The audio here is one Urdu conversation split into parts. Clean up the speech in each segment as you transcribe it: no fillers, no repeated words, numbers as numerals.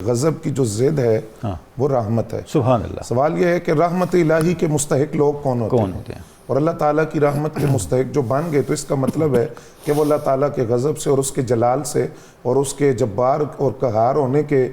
غضب کی جو ضد ہے وہ رحمت ہے. سبحان اللہ. سوال یہ ہے کہ رحمت الہی کے مستحق لوگ کون ہوتے ہیں؟ اور اللہ تعالیٰ کی رحمت کے مستحق جو بن گئے تو اس کا مطلب ہے کہ وہ اللہ تعالیٰ کے غضب سے اور اس کے جلال سے اور اس کے جبار اور قہار ہونے کے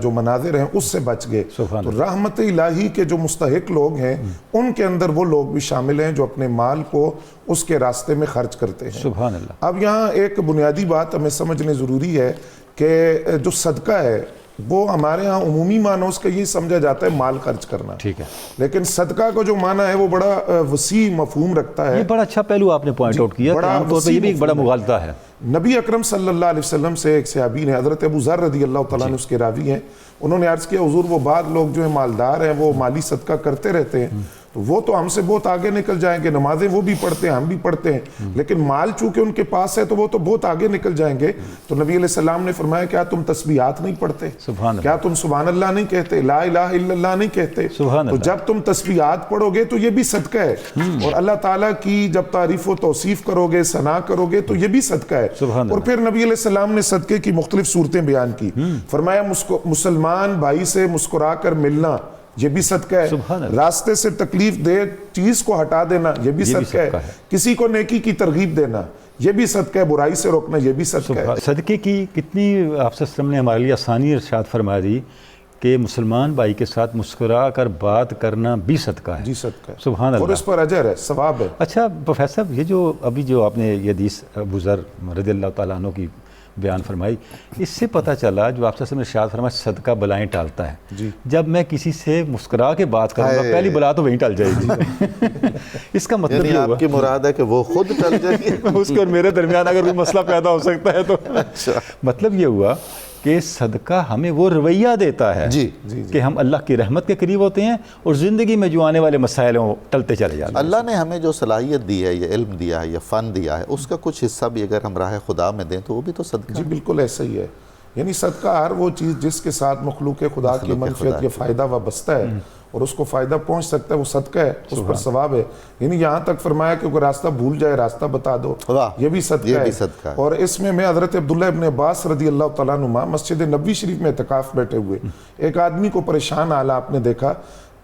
جو مناظر ہیں اس سے بچ گئے. تو رحمت الہی کے جو مستحق لوگ ہیں ان کے اندر وہ لوگ بھی شامل ہیں جو اپنے مال کو اس کے راستے میں خرچ کرتے ہیں. سبحان اللہ. اب یہاں ایک بنیادی بات ہمیں سمجھنے ضروری ہے کہ جو صدقہ ہے وہ ہمارے ہاں عمومی معنی اس کا یہ سمجھا جاتا ہے مال خرچ کرنا. ٹھیک ہے. لیکن صدقہ کو جو معنی ہے وہ بڑا وسیع مفہوم رکھتا ہے. یہ بڑا اچھا پہلو آپ نے پوائنٹ آؤٹ کیا کہ عام طور پہ یہ بھی ایک بڑا مغالطہ ہے. نبی اکرم صلی اللہ علیہ وسلم سے ایک صحابی نے حضرت ابو ذر رضی اللہ تعالیٰ عنہ اس کے راوی ہیں, انہوں نے عرض کیا حضور وہ بعض لوگ جو ہیں مالدار ہیں وہ مالی صدقہ کرتے رہتے ہیں تو وہ تو ہم سے بہت آگے نکل جائیں گے, نمازیں وہ بھی پڑھتے ہیں ہم بھی پڑھتے ہیں لیکن مال چونکہ ان کے پاس ہے تو وہ تو بہت آگے نکل جائیں گے. تو نبی علیہ السلام نے فرمایا کیا تم تسبیحات نہیں پڑھتے؟ کیا تم سبحان اللہ نہیں کہتے, لا الہ الا اللہ نہیں کہتے؟ تو جب تم تسبیحات پڑھو گے تو یہ بھی صدقہ ہے اور اللہ تعالیٰ کی جب تعریف و توصیف کرو گے ثنا کرو گے تو یہ بھی صدقہ ہے. اور پھر نبی علیہ السلام نے صدقے کی مختلف صورتیں بیان کی. فرمایا مسلمان بھائی سے مسکرا کر ملنا یہ بھی صدقہ ہے, راستے سے تکلیف دہ چیز کو ہٹا دینا یہ بھی صدقہ ہے, کسی کو نیکی کی ترغیب دینا یہ بھی صدقہ ہے, برائی سے روکنا یہ بھی صدقہ ہے. صدقے کی کتنی آپ صلی اللہ علیہ وسلم نے ہمارے لیے آسانی ارشاد فرما دی کہ مسلمان بھائی کے ساتھ مسکرا کر بات کرنا بھی صدقہ ہے. جی صدقہ ہے, سبحان اللہ, اور اس پر اجر ہے, ثواب ہے. اچھا پروفیسر صاحب, یہ جو ابھی جو آپ نے یہ حدیث ابو ذر رضی اللہ تعالیٰ عنہ کی بیان فرمائی, اس سے پتہ چلا جو آپ سے ارشاد فرمایا صدقہ بلائیں ٹالتا ہے. جب میں کسی سے مسکرا کے بات کروں گا پہلی بلا تو وہیں ٹل جائے گی. اس کا مطلب یہ ہوا آپ کی مراد ہے کہ وہ خود ٹل جائے گی, اس کے اور میرے درمیان اگر کوئی مسئلہ پیدا ہو سکتا ہے تو مطلب یہ ہوا کہ صدقہ ہمیں وہ رویہ دیتا ہے کہ ہم اللہ کی رحمت کے قریب ہوتے ہیں اور زندگی میں جو آنے والے مسائل ہیں وہ ٹلتے چلے جاتے ہیں. اللہ نے ہمیں جو صلاحیت دی ہے, یہ علم دیا ہے, یہ فن دیا ہے, اس کا کچھ حصہ بھی اگر ہم راہ خدا میں دیں تو وہ بھی تو صدقہ. جی بالکل ایسا ہی ہے. یعنی صدقہ ہر وہ چیز جس کے ساتھ مخلوق خدا کی منفعت یا فائدہ وابستہ ہے اور اس کو فائدہ پہنچ سکتا ہے وہ صدقہ ہے, اس پر ثواب ہے. یعنی یہاں تک فرمایا کہ اگر راستہ بھول جائے راستہ بتا دو یہ بھی صدقہ ہے. اور اس میں حضرت عبداللہ ابن عباس رضی اللہ تعالیٰ عنہ مسجد نبوی شریف میں اعتکاف بیٹھے ہوئے, ایک آدمی کو پریشان حال آپ نے دیکھا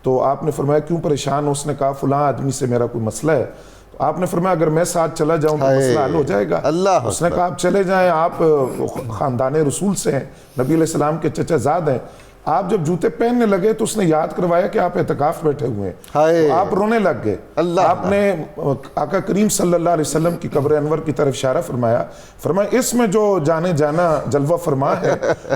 تو آپ نے فرمایا کیوں پریشان ہو؟ اس نے کہا فلاں آدمی سے میرا کوئی مسئلہ ہے. آپ نے فرمایا اگر میں ساتھ چلا جاؤں تو مسئلہ حل ہو جائے گا. اس نے کہا آپ چلے جائیں, آپ خاندان رسول سے ہیں, نبی علیہ السلام کے چچا زاد ہیں. آپ جب جوتے پہننے لگے تو اس نے یاد کروایا کہ آپ اعتکاف بیٹھے ہوئے ہیں, آپ رونے لگ گئے. آپ نے آقا کریم صلی اللہ علیہ وسلم کی قبر انور کی طرف اشارہ فرمایا اس میں جو جانے جانا جلوہ فرما ہے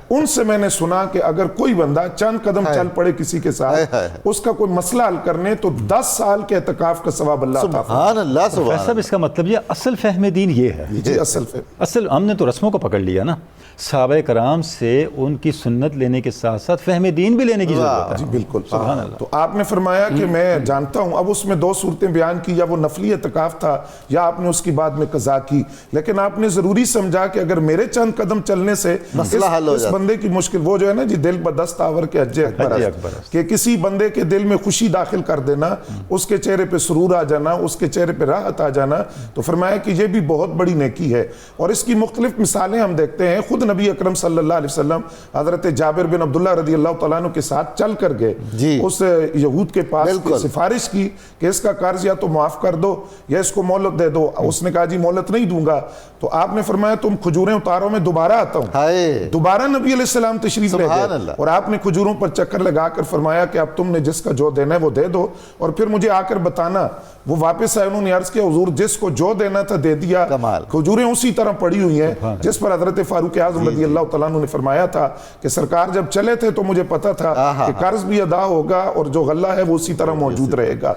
ان سے میں نے سنا کہ اگر کوئی بندہ چند قدم چل پڑے کسی کے ساتھ اس کا کوئی مسئلہ حل کرنے تو 10 سال کے اعتکاف کا ثواب اللہ عطا فرمائے. سبحان اللہ, سبحان اللہ. اس کا مطلب یہ اصل فہم دین یہ ہے. جی اصل ہم نے تو رسموں کو پکڑ لیا نا, صحابہ کرام سے ان کی سنت لینے کے ساتھ ساتھ فہم دین بھی لینے کی ضرورت ہے. جی بالکل, سبحان اللہ. تو آپ نے فرمایا کہ میں جانتا ہوں, اب اس میں 2 صورتیں بیان کی, یا وہ نفلی اعتکاف تھا یا آپ نے اس کی بعد میں قضا کی, لیکن آپ نے ضروری سمجھا کہ اگر میرے چند قدم چلنے سے اس بندے کی مشکل, وہ جو ہے نا جی دل بدست آور کے حج اکبر کہ کسی بندے کے دل میں خوشی داخل کر دینا, اس کے چہرے پہ سرور آ جانا, اس کے چہرے پہ راحت آ جانا, تو فرمایا کہ یہ بھی بہت بڑی نیکی ہے. اور اس کی مختلف مثالیں ہم دیکھتے ہیں. خود نبی اکرم صلی اللہ علیہ وسلم حضرت جابر بن عبداللہ رضی اللہ تعالیٰ عنہ کے ساتھ چل کر گئے, اس یہود کے پاس سفارش کی کہ اس کا قرض یا تو معاف کر دو یا اس کو مہلت دے دو. اس نے کہا جی مہلت نہیں دوں گا. تو آپ نے فرمایا تم کھجوریں اتارو, میں دوبارہ آتا ہوں. دوبارہ نبی علیہ السلام تشریف لے گئے اور آپ نے کھجوروں پر چکر لگا کر فرمایا کہ اب تم نے جس کا جو دینا ہے وہ دے دو اور پھر مجھے آ کر بتانا. وہ واپس آئے, انہوں نے عرض کیا حضور جس کو جو دینا تھا دے دیا, کھجوریں اسی طرح پڑی ہوئی ہیں. جس پر حضرت فاروق اعظم رضی اللہ تعالیٰ عنہ نے فرمایا تھا کہ سرکار جب چلے تھے تو مجھے پتا تھا کہ قرض بھی ادا ہوگا اور جو غلہ ہے وہ اسی طرح موجود رہے گا.